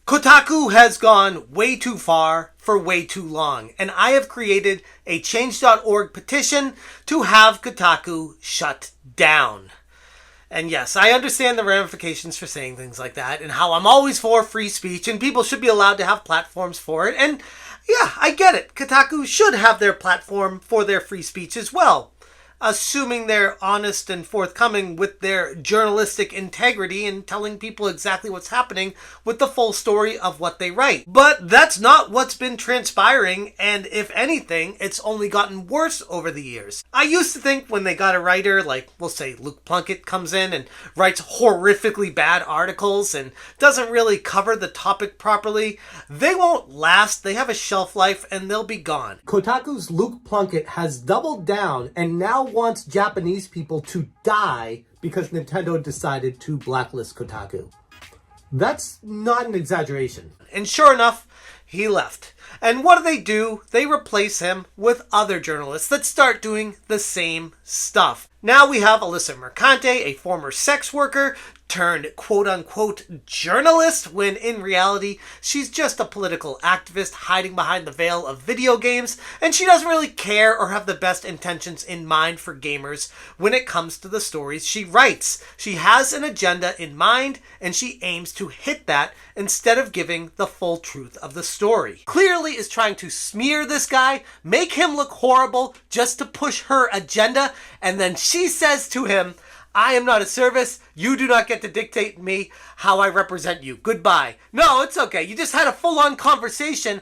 Kotaku has gone way too far for way too long, and I have created a change.org petition to have Kotaku shut down. And yes, I understand the ramifications for saying things like that, and how I'm always for free speech, and people should be allowed to have platforms for it, and yeah, I get it. Kotaku should have their platform for their free speech as well, assuming they're honest and forthcoming with their journalistic integrity and telling people exactly what's happening with the full story of what they write. But that's not what's been transpiring, and if anything, it's only gotten worse over the years. I used to think when they got a writer, like, we'll say Luke Plunkett comes in and writes horrifically bad articles and doesn't really cover the topic properly, they won't last, they have a shelf life, and they'll be gone. Kotaku's Luke Plunkett has doubled down and now wants Japanese people to die because Nintendo decided to blacklist Kotaku. That's not an exaggeration. And sure enough, he left. And what do? They replace him with other journalists that start doing the same stuff. Now we have Alyssa Mercante, a former sex worker turned quote-unquote journalist, when in reality she's just a political activist hiding behind the veil of video games, and she doesn't really care or have the best intentions in mind for gamers when it comes to the stories she writes. She has an agenda in mind, and she aims to hit that instead of giving the full truth of the story. Clearly is trying to smear this guy, make him look horrible just to push her agenda, and then she says to him, I am not a service. You do not get to dictate me how I represent you. Goodbye. No, it's okay. You just had a full-on conversation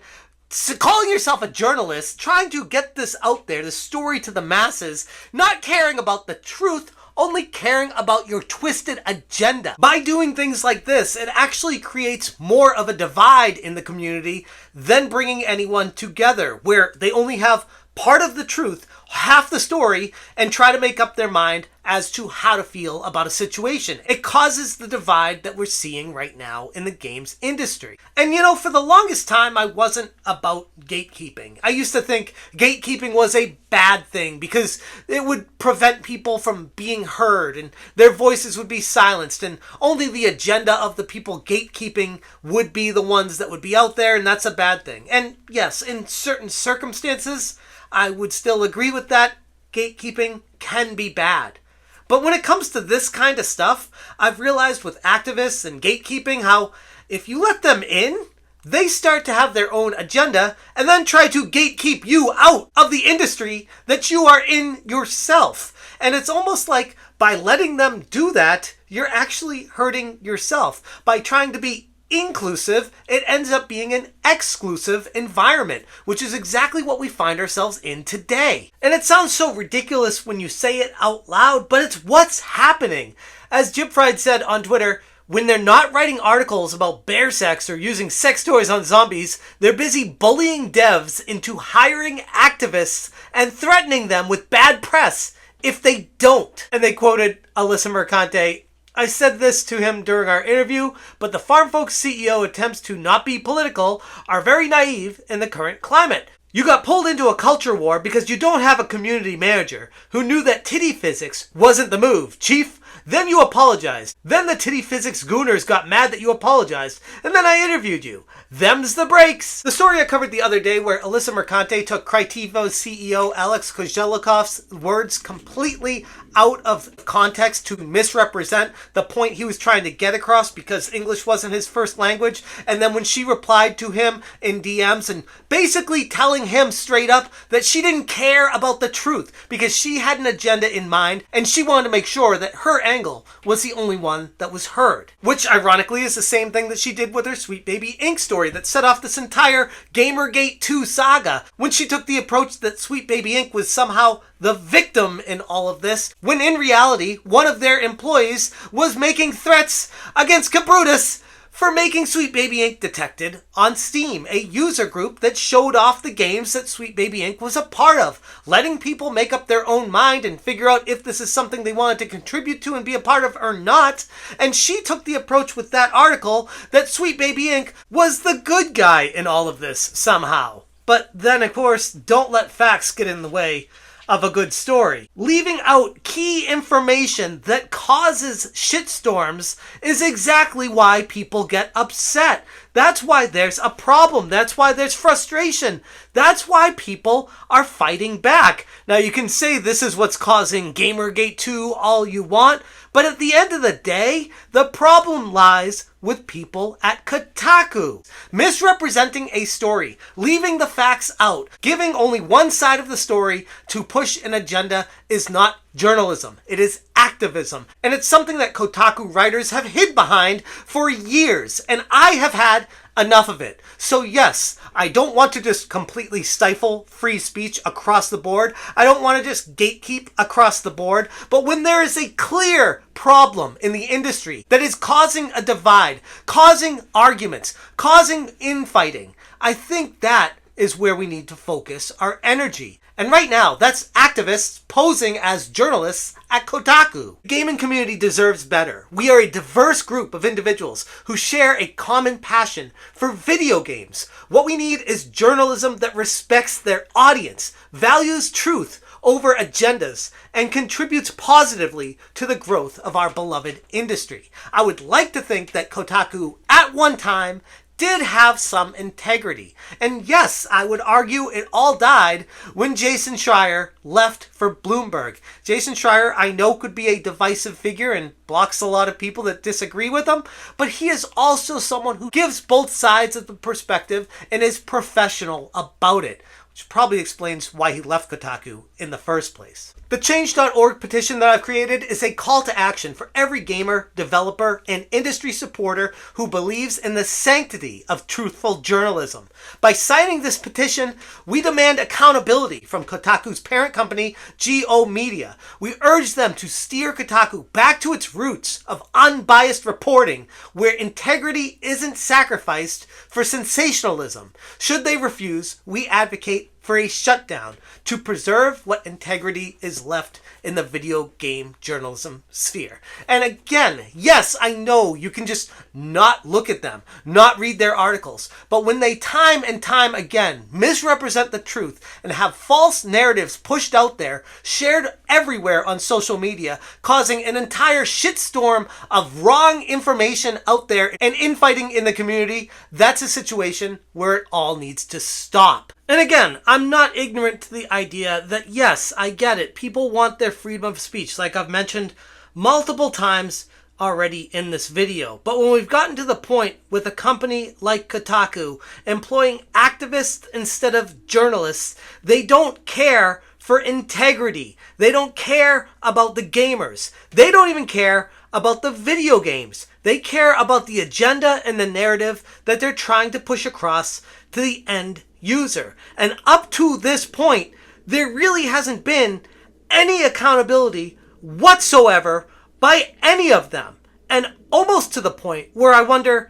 calling yourself a journalist, trying to get this out there, the story to the masses, not caring about the truth, only caring about your twisted agenda. By doing things like this, it actually creates more of a divide in the community than bringing anyone together, where they only have part of the truth, half the story, and try to make up their mind as to how to feel about a situation. It causes the divide that we're seeing right now in the games industry. And you know, for the longest time, I wasn't about gatekeeping. I used to think gatekeeping was a bad thing because it would prevent people from being heard and their voices would be silenced, and only the agenda of the people gatekeeping would be the ones that would be out there, and that's a bad thing. And yes, in certain circumstances, I would still agree with that. Gatekeeping can be bad. But when it comes to this kind of stuff, I've realized with activists and gatekeeping how if you let them in, they start to have their own agenda and then try to gatekeep you out of the industry that you are in yourself. And it's almost like by letting them do that, you're actually hurting yourself. By trying to be inclusive, it ends up being an exclusive environment, which is exactly what we find ourselves in today. And it sounds so ridiculous when you say it out loud, but it's what's happening. As Jib Fried said on Twitter, when they're not writing articles about bear sex or using sex toys on zombies, they're busy bullying devs into hiring activists and threatening them with bad press if they don't. And they quoted Alyssa Mercante, I said this to him during our interview, but the Farm Folks CEO attempts to not be political are very naive in the current climate. You got pulled into a culture war because you don't have a community manager who knew that titty physics wasn't the move, chief. Then you apologized. Then the titty physics gooners got mad that you apologized. And then I interviewed you. Them's the breaks. The story I covered the other day where Alyssa Mercante took Crytevo's CEO Alex Kozhelikov's words completely out of context to misrepresent the point he was trying to get across because English wasn't his first language. And then when she replied to him in DMs and basically telling him straight up that she didn't care about the truth because she had an agenda in mind and she wanted to make sure that her angle was the only one that was heard. Which ironically is the same thing that she did with her Sweet Baby Inc. story that set off this entire Gamergate 2 saga, when she took the approach that Sweet Baby Inc. was somehow the victim in all of this, when in reality, one of their employees was making threats against Cabrutus for making Sweet Baby Inc. detected on Steam, a user group that showed off the games that Sweet Baby Inc. was a part of, letting people make up their own mind and figure out if this is something they wanted to contribute to and be a part of or not. And she took the approach with that article that Sweet Baby Inc. was the good guy in all of this somehow. But then, of course, don't let facts get in the way. of a good story. Leaving out key information that causes shitstorms is exactly why people get upset. That's why there's a problem. That's why there's frustration. That's why people are fighting back. Now you can say this is what's causing Gamergate 2 all you want, but at the end of the day, the problem lies with people at Kotaku. Misrepresenting a story, leaving the facts out, giving only one side of the story to push an agenda is not journalism. It is activism. And it's something that Kotaku writers have hid behind for years. And I have had enough of it. So yes, I don't want to just completely stifle free speech across the board. I don't want to just gatekeep across the board. But when there is a clear problem in the industry that is causing a divide, causing arguments, causing infighting, I think that is where we need to focus our energy. And right now, that's activists posing as journalists at Kotaku. The gaming community deserves better. We are a diverse group of individuals who share a common passion for video games. What we need is journalism that respects their audience, values truth over agendas, and contributes positively to the growth of our beloved industry. I would like to think that Kotaku, at one time, did have some integrity. And yes, I would argue it all died when Jason Schreier left for Bloomberg. Jason Schreier, I know, could be a divisive figure and blocks a lot of people that disagree with him, but he is also someone who gives both sides of the perspective and is professional about it, which probably explains why he left Kotaku in the first place. The Change.org petition that I've created is a call to action for every gamer, developer, and industry supporter who believes in the sanctity of truthful journalism. By signing this petition, we demand accountability from Kotaku's parent company, GO Media. We urge them to steer Kotaku back to its roots of unbiased reporting, where integrity isn't sacrificed for sensationalism. Should they refuse, we advocate for a shutdown to preserve what integrity is left in the video game journalism sphere. And again, yes, I know you can just not look at them, not read their articles, but when they time and time again misrepresent the truth and have false narratives pushed out there, shared everywhere on social media, causing an entire shitstorm of wrong information out there and infighting in the community, that's a situation where it all needs to stop. And again, I'm not ignorant to the idea that, yes, I get it. People want their freedom of speech, like I've mentioned multiple times already in this video. But when we've gotten to the point with a company like Kotaku employing activists instead of journalists, they don't care for integrity. They don't care about the gamers. They don't even care about the video games. They care about the agenda and the narrative that they're trying to push across to the end user. And up to this point, there really hasn't been any accountability whatsoever by any of them. And almost to the point where I wonder,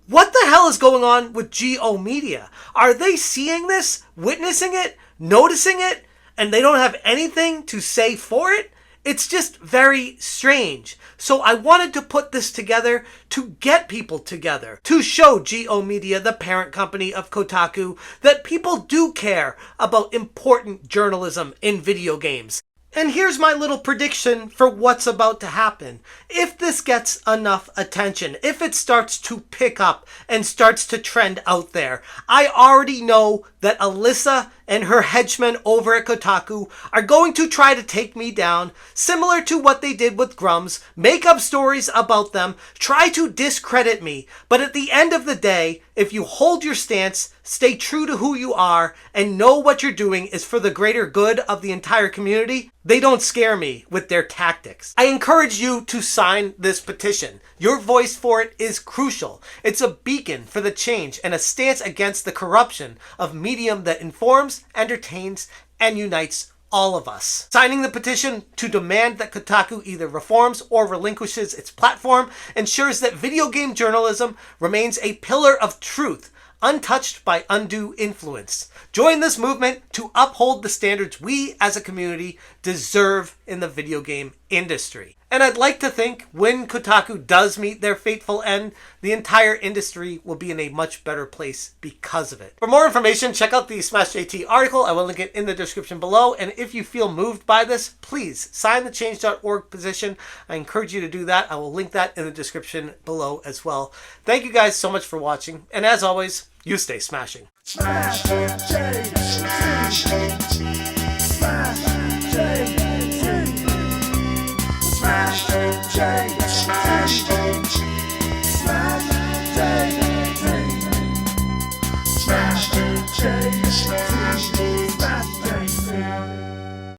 what the hell is going on with GO Media? Are they seeing this, witnessing it, noticing it, and they don't have anything to say for it? It's just very strange. So I wanted to put this together to get people together, to show GO Media, the parent company of Kotaku, that people do care about important journalism in video games. And here's my little prediction for what's about to happen. If this gets enough attention, if it starts to pick up and starts to trend out there, I already know that Alyssa and her henchmen over at Kotaku are going to try to take me down, similar to what they did with Grums, make up stories about them, try to discredit me. But at the end of the day, if you hold your stance, stay true to who you are, and know what you're doing is for the greater good of the entire community, they don't scare me with their tactics. I encourage you to sign this petition. Your voice for it is crucial. It's a beacon for the change and a stance against the corruption of medium that informs, entertains, and unites all of us. Signing the petition to demand that Kotaku either reforms or relinquishes its platform ensures that video game journalism remains a pillar of truth, untouched by undue influence. Join this movement to uphold the standards we as a community deserve in the video game industry. And I'd like to think when Kotaku does meet their fateful end, the entire industry will be in a much better place because of it. For more information, check out the Smash JT article. I will link it in the description below. And if you feel moved by this, please sign the change.org petition. I encourage you to do that. I will link that in the description below as well. Thank you guys so much for watching. And as always, you stay smashing. Smash, change,